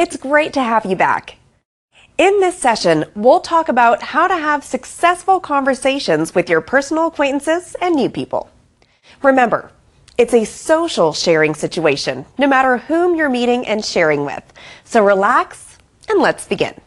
It's great to have you back. In this session, we'll talk about how to have successful conversations with your personal acquaintances and new people. Remember, it's a social sharing situation, no matter whom you're meeting and sharing with. So relax and let's begin.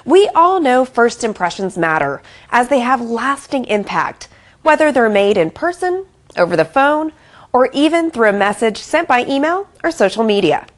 We all know first impressions matter, as they have lasting impact, whether they're made in person, over the phone, or even through a message sent by email or social media.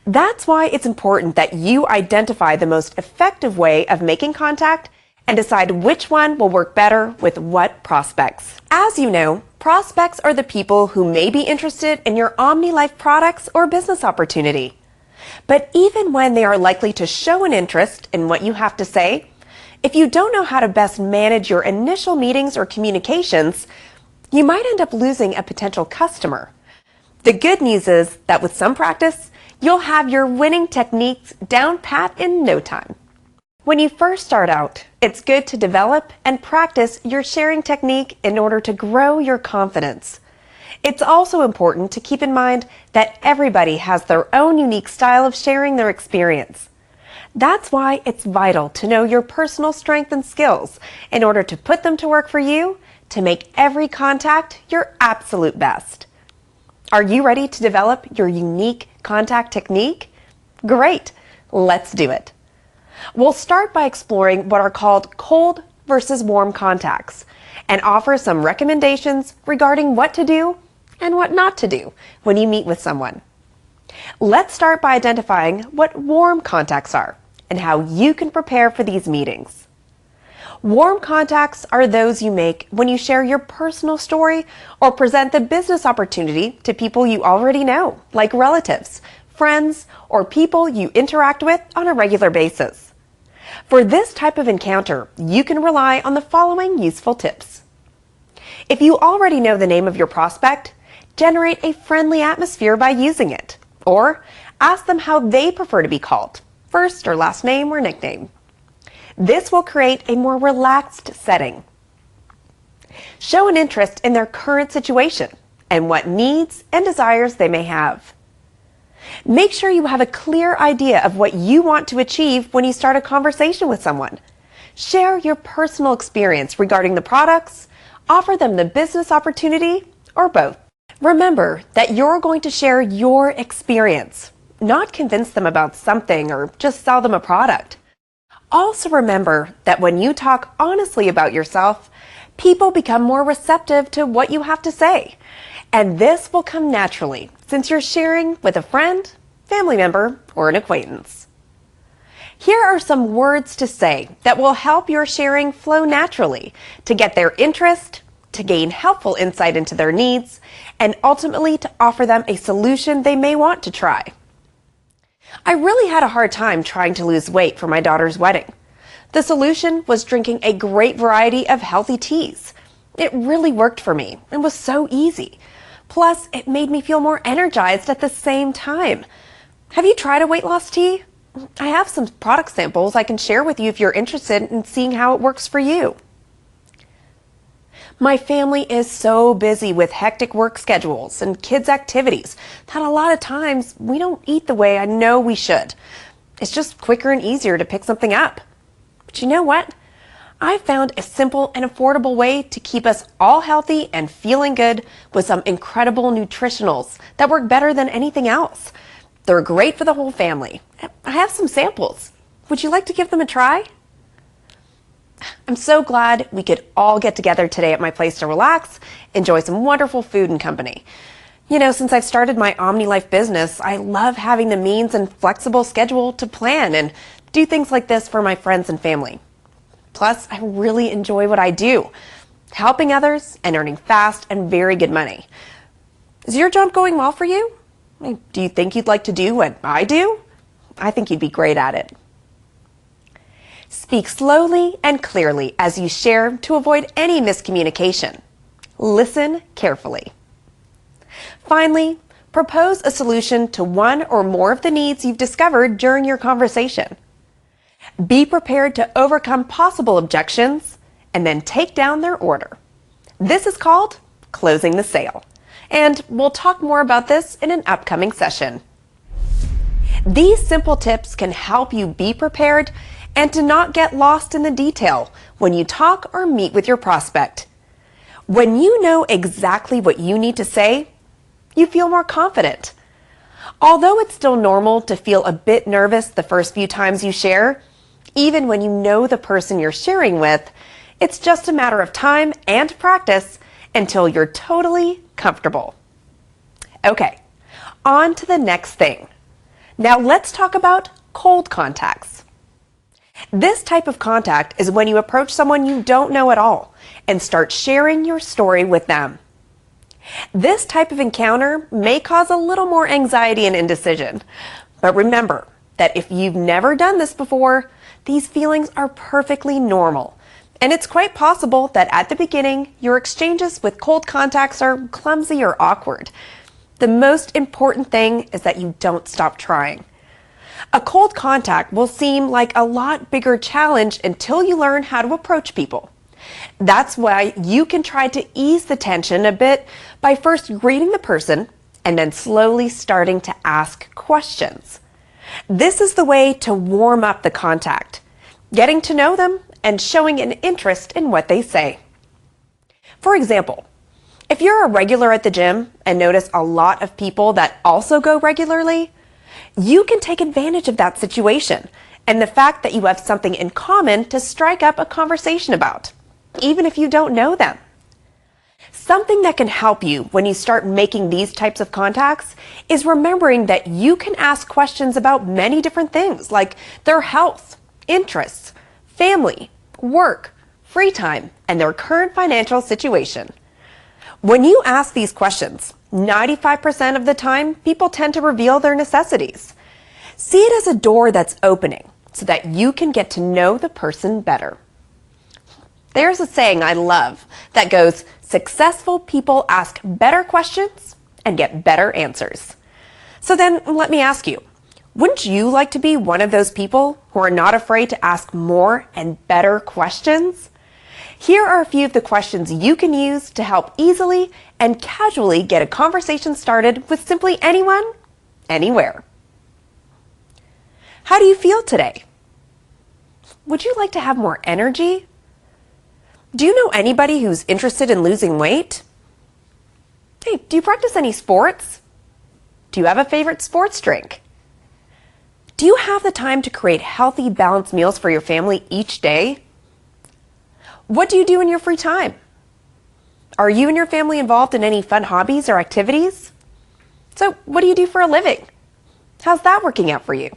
That's why it's important that you identify the most effective way of making contact and decide which one will work better with what prospects. As you know, prospects are the people who may be interested in your Omnilife products or business opportunity. But even when they are likely to show an interest in what you have to say, if you don't know how to best manage your initial meetings or communications, you might end up losing a potential customer. The good news is that with some practice, you'll have your winning techniques down pat in no time. When you first start out, it's good to develop and practice your sharing technique in order to grow your confidence. It's also important to keep in mind that everybody has their own unique style of sharing their experience. That's why it's vital to know your personal strengths and skills in order to put them to work for you to make every contact your absolute best. Are you ready to develop your unique contact technique? Great, let's do it. We'll start by exploring what are called cold versus warm contacts and offer some recommendations regarding what to do and what not to do when you meet with someone. Let's start by identifying what warm contacts are and how you can prepare for these meetings. Warm contacts are those you make when you share your personal story or present the business opportunity to people you already know, like relatives, friends, or people you interact with on a regular basis. For this type of encounter, you can rely on the following useful tips. If you already know the name of your prospect, generate a friendly atmosphere by using it, or ask them how they prefer to be called, first or last name or nickname. This will create a more relaxed setting. Show an interest in their current situation and what needs and desires they may have. Make sure you have a clear idea of what you want to achieve when you start a conversation with someone. Share your personal experience regarding the products, offer them the business opportunity, or both. Remember that you're going to share your experience, not convince them about something or just sell them a product. Also remember that when you talk honestly about yourself, people become more receptive to what you have to say. And this will come naturally since you're sharing with a friend, family member, or an acquaintance. Here are some words to say that will help your sharing flow naturally to get their interest, to gain helpful insight into their needs, and ultimately to offer them a solution they may want to try. I really had a hard time trying to lose weight for my daughter's wedding. The solution was drinking a great variety of healthy teas. It really worked for me and was so easy. Plus, it made me feel more energized at the same time. Have you tried a weight loss tea? I have some product samples I can share with you if you're interested in seeing how it works for you. My family is so busy with hectic work schedules and kids' activities that a lot of times we don't eat the way I know we should. It's just quicker and easier to pick something up. But you know what? I found a simple and affordable way to keep us all healthy and feeling good with some incredible nutritionals that work better than anything else. They're great for the whole family. I have some samples. Would you like to give them a try? I'm so glad we could all get together today at my place to relax, enjoy some wonderful food and company. You know, since I've started my Omnilife business, I love having the means and flexible schedule to plan and do things like this for my friends and family. Plus, I really enjoy what I do, helping others and earning fast and very good money. Is your job going well for you? Do you think you'd like to do what I do? I think you'd be great at it. Speak slowly and clearly as you share to avoid any miscommunication. Listen carefully. Finally, propose a solution to one or more of the needs you've discovered during your conversation. Be prepared to overcome possible objections and then take down their order. This is called closing the sale, and we'll talk more about this in an upcoming session. These simple tips can help you be prepared and to not get lost in the detail when you talk or meet with your prospect. When you know exactly what you need to say, you feel more confident. Although it's still normal to feel a bit nervous the first few times you share, even when you know the person you're sharing with, it's just a matter of time and practice until you're totally comfortable. Okay, on to the next thing. Now let's talk about cold contacts. This type of contact is when you approach someone you don't know at all and start sharing your story with them. This type of encounter may cause a little more anxiety and indecision, but remember that if you've never done this before, these feelings are perfectly normal, and it's quite possible that at the beginning, your exchanges with cold contacts are clumsy or awkward. The most important thing is that you don't stop trying. A cold contact will seem like a lot bigger challenge until you learn how to approach people. That's why you can try to ease the tension a bit by first greeting the person and then slowly starting to ask questions. This is the way to warm up the contact, getting to know them and showing an interest in what they say. For example, if you're a regular at the gym and notice a lot of people that also go regularly, you can take advantage of that situation and the fact that you have something in common to strike up a conversation about, even if you don't know them. Something that can help you when you start making these types of contacts is remembering that you can ask questions about many different things like their health, interests, family, work, free time, and their current financial situation. When you ask these questions, 95% of the time, people tend to reveal their necessities. See it as a door that's opening so that you can get to know the person better. There's a saying I love that goes, successful people ask better questions and get better answers. So then let me ask you, wouldn't you like to be one of those people who are not afraid to ask more and better questions? Here are a few of the questions you can use to help easily and casually get a conversation started with simply anyone, anywhere. How do you feel today? Would you like to have more energy? Do you know anybody who's interested in losing weight? Hey, do you practice any sports? Do you have a favorite sports drink? Do you have the time to create healthy, balanced meals for your family each day? What do you do in your free time? Are you and your family involved in any fun hobbies or activities? So, what do you do for a living? How's that working out for you?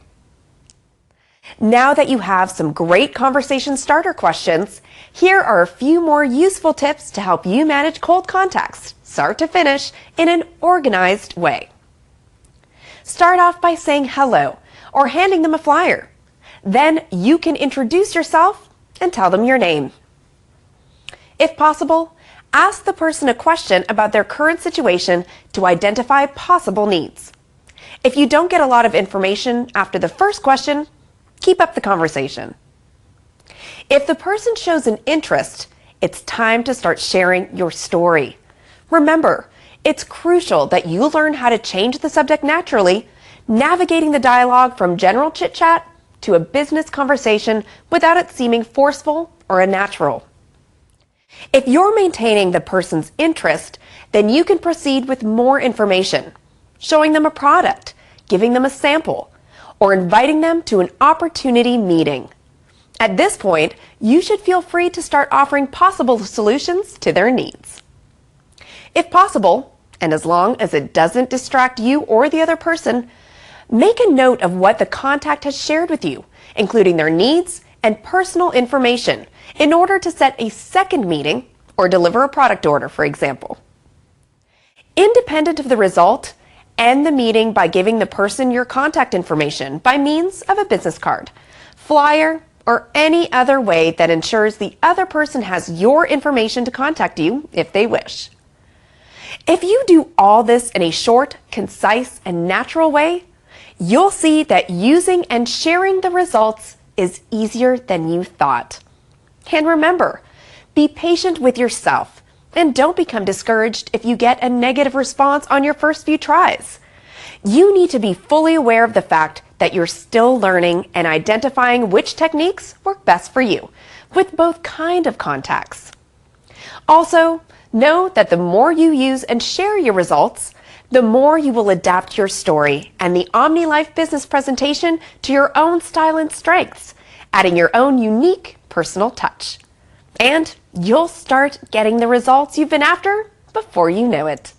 Now that you have some great conversation starter questions, here are a few more useful tips to help you manage cold contacts, start to finish, in an organized way. Start off by saying hello or handing them a flyer. Then you can introduce yourself and tell them your name. If possible, ask the person a question about their current situation to identify possible needs. If you don't get a lot of information after the first question, keep up the conversation. If the person shows an interest, it's time to start sharing your story. Remember, it's crucial that you learn how to change the subject naturally, navigating the dialogue from general chit-chat to a business conversation without it seeming forceful or unnatural. If you're maintaining the person's interest, then you can proceed with more information, showing them a product, giving them a sample, or inviting them to an opportunity meeting. At this point, you should feel free to start offering possible solutions to their needs. If possible, and as long as it doesn't distract you or the other person, make a note of what the contact has shared with you, including their needs and personal information, in order to set a second meeting or deliver a product order, for example. Independent of the result, end the meeting by giving the person your contact information by means of a business card, flyer, or any other way that ensures the other person has your information to contact you if they wish. If you do all this in a short, concise, and natural way, you'll see that using and sharing the results is easier than you thought. And remember, be patient with yourself and don't become discouraged if you get a negative response on your first few tries. You need to be fully aware of the fact that you're still learning and identifying which techniques work best for you, with both kind of contacts. Also, know that the more you use and share your results, the more you will adapt your story and the Omnilife business presentation to your own style and strengths, adding your own unique personal touch. And you'll start getting the results you've been after before you know it.